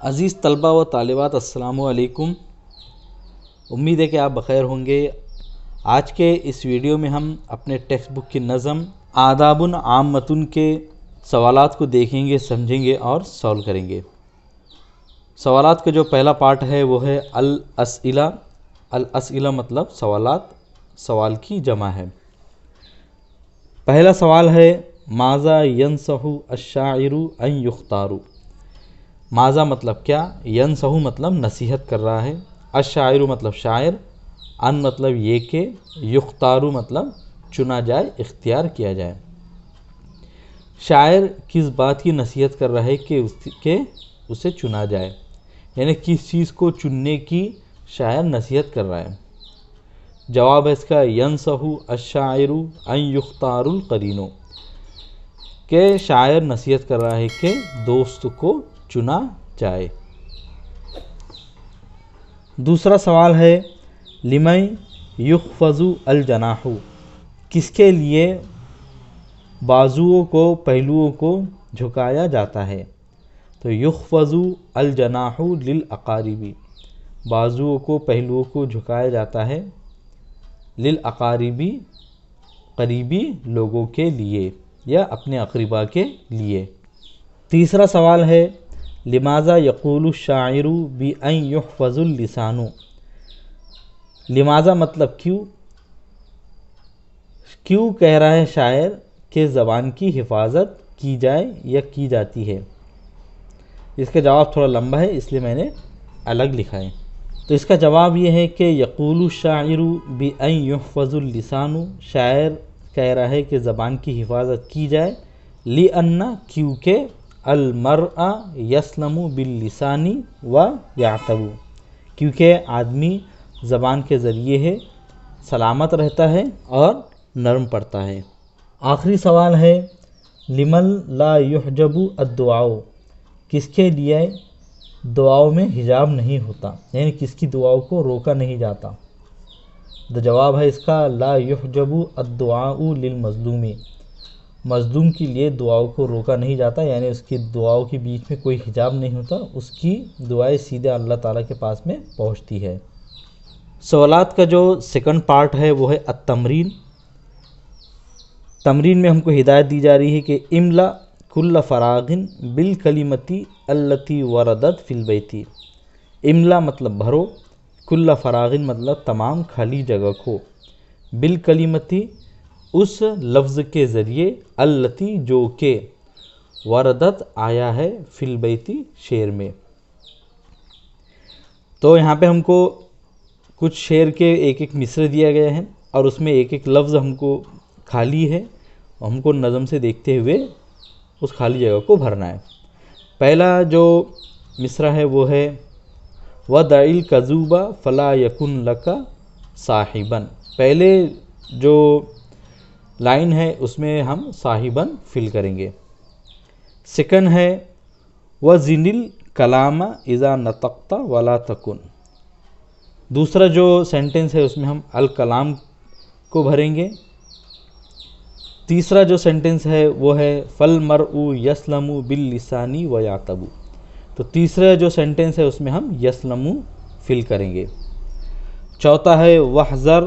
عزیز طلبہ و طالبات السلام علیکم، امید ہے کہ آپ بخیر ہوں گے۔ آج کے اس ویڈیو میں ہم اپنے ٹیکسٹ بک کی نظم آداب عامۃ کے سوالات کو دیکھیں گے، سمجھیں گے اور سولو کریں گے۔ سوالات کا جو پہلا پارٹ ہے وہ ہے الاسئلہ۔ الاسئلہ مطلب سوالات، سوال کی جمع ہے۔ پہلا سوال ہے ماذا ینصح الشاعر ان یختار۔ ماذا مطلب کیا، ینصح مطلب نصیحت کر رہا ہے، الشاعر مطلب شاعر، ان مطلب یہ کہ، یختار مطلب چنا جائے، اختیار کیا جائے۔ شاعر کس بات کی نصیحت کر رہا ہے کہ اسے چنا جائے، یعنی کس چیز کو چننے کی شاعر نصیحت کر رہا ہے۔ جواب ہے اس کا ینصح الشاعر ان یختار القرین، کہ شاعر نصیحت کر رہا ہے کہ دوست کو چنا جائے۔ دوسرا سوال ہے لمن یخفض الجناح، کس کے لیے بازوؤں کو، پہلوؤں کو جھکایا جاتا ہے۔ تو یخفض الجناح للاقارب، بازوؤں کو، پہلوؤں کو جھکایا جاتا ہے، للاقارب قریبی لوگوں کے لیے یا اپنے اقربا کے لیے۔ تیسرا سوال ہے لماذا یقول الشاعر بأن یحفظ اللسان۔ لماذا مطلب کیوں، کیوں کہہ رہا ہے شاعر کہ زبان کی حفاظت کی جائے یا کی جاتی ہے۔ اس کا جواب تھوڑا لمبا ہے، اس لیے میں نے الگ لکھا ہے۔ تو اس کا جواب یہ ہے کہ یقول الشاعر بأن یحفظ اللسان، شاعر کہہ رہا ہے کہ زبان کی حفاظت کی جائے، لأن کیونکہ المرء یسلم باللسان ویعتب، کیونکہ آدمی زبان کے ذریعے ہے سلامت رہتا ہے اور نرم پڑتا ہے۔ آخری سوال ہے لمن لا یحجب الدعاء، کس کے لیے دعاؤں میں حجاب نہیں ہوتا، یعنی کس کی دعاؤں کو روکا نہیں جاتا۔ تو جواب ہے اس کا لا یحجب الدعاء للمظلوم، مظلوم کے لیے دعاؤں کو روکا نہیں جاتا، یعنی اس کی دعاؤں کے بیچ میں کوئی حجاب نہیں ہوتا، اس کی دعائیں سیدھے اللہ تعالیٰ کے پاس میں پہنچتی ہے۔ سوالات کا جو سیکنڈ پارٹ ہے وہ ہے التمرین۔ تمرین میں ہم کو ہدایت دی جا رہی ہے کہ املا کل فراغ بالکلمۃ التی وردت فی البیت۔ املا مطلب بھرو، کل فراغ مطلب تمام خالی جگہ کو، بالکلمۃ اس لفظ کے ذریعے، التی جو کہ، وردت آیا ہے، فی البیت شعر میں۔ تو یہاں پہ ہم کو کچھ شعر کے ایک ایک مصرع دیا گیا ہے اور اس میں ایک ایک لفظ ہم کو خالی ہے، ہم کو نظم سے دیکھتے ہوئے اس خالی جگہ کو بھرنا ہے۔ پہلا جو مصرع ہے وہ ہے وَدَعِ الْكَذُوبَ فَلَا يَكُنْ لَكَ صَاحِبًا۔ پہلے جو لائن ہے اس میں ہم صاحباً فل کریں گے۔ سیکنڈ ہے وَزِنِ الْكَلَامَ اِذَا نَطَقْتَ وَلَا تَكُنْ۔ دوسرا جو سینٹنس ہے اس میں ہم الکلام کو بھریں گے۔ تیسرا جو سینٹنس ہے وہ ہے فَالْمَرْءُ يَسْلَمُ بِاللِّسَانِ وَيَعْتَبُ۔ تو تیسرا جو سینٹنس ہے اس میں ہم یسلم فل کریں گے۔ چوتھا ہے وَاحْذَرْ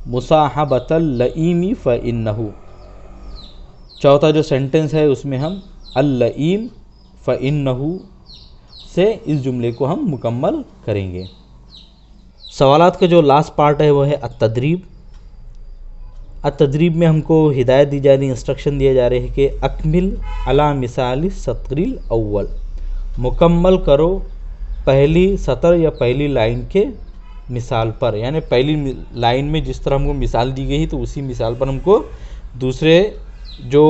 مُصَاحَبَةَ اللَّئِیمِ فَإِنَّهُ۔ چوتھا جو سینٹنس ہے اس میں ہم اللئیم فَإِنَّهُ سے اس جملے کو ہم مکمل کریں گے۔ سوالات کا جو لاسٹ پارٹ ہے وہ ہے التدریب۔ التدریب میں ہم کو ہدایت دی جا رہی، انسٹرکشن دیا جا رہے ہے کہ اکمل علی مثال السطر الاول، مکمل کرو پہلی سطر یا پہلی لائن کے مثال پر، یعنی پہلی لائن میں جس طرح ہم کو مثال دی گئی تو اسی مثال پر ہم کو دوسرے جو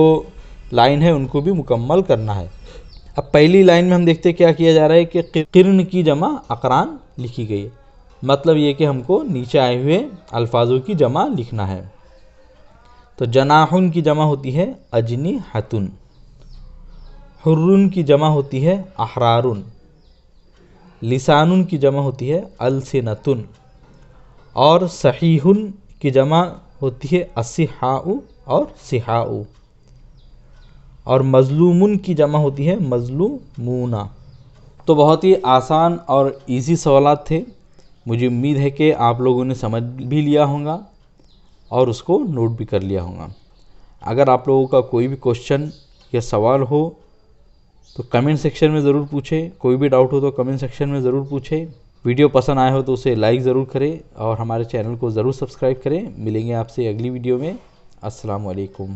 لائن ہے ان کو بھی مکمل کرنا ہے۔ اب پہلی لائن میں ہم دیکھتے کیا کیا جا رہا ہے کہ قرن کی جمع اقران لکھی گئی ہے، مطلب یہ کہ ہم کو نیچے آئے ہوئے الفاظوں کی جمع لکھنا ہے۔ تو جناحن کی جمع ہوتی ہے اجنحۃ، حرن کی جمع ہوتی ہے احرار، لسان کی جمع ہوتی ہے السنۃ، اور صحیح کی جمع ہوتی ہے اصحاء اور صحاء، اور مظلوم کی جمع ہوتی ہے مظلومون۔ تو بہت ہی آسان اور ایزی سوالات تھے. مجھے امید ہے کہ آپ لوگوں نے سمجھ بھی لیا ہوگا اور اس کو نوٹ بھی کر لیا ہوگا. اگر آپ لوگوں کا کوئی بھی کوشچن یا سوال ہو تو کمنٹ سیکشن میں ضرور پوچھیں. کوئی بھی ڈاؤٹ ہو تو کمنٹ سیکشن میں ضرور پوچھیں. ویڈیو پسند آئے ہو تو اسے لائک ضرور کریں اور ہمارے چینل کو ضرور سبسکرائب کریں. ملیں گے آپ سے اگلی ویڈیو میں. السلام علیکم.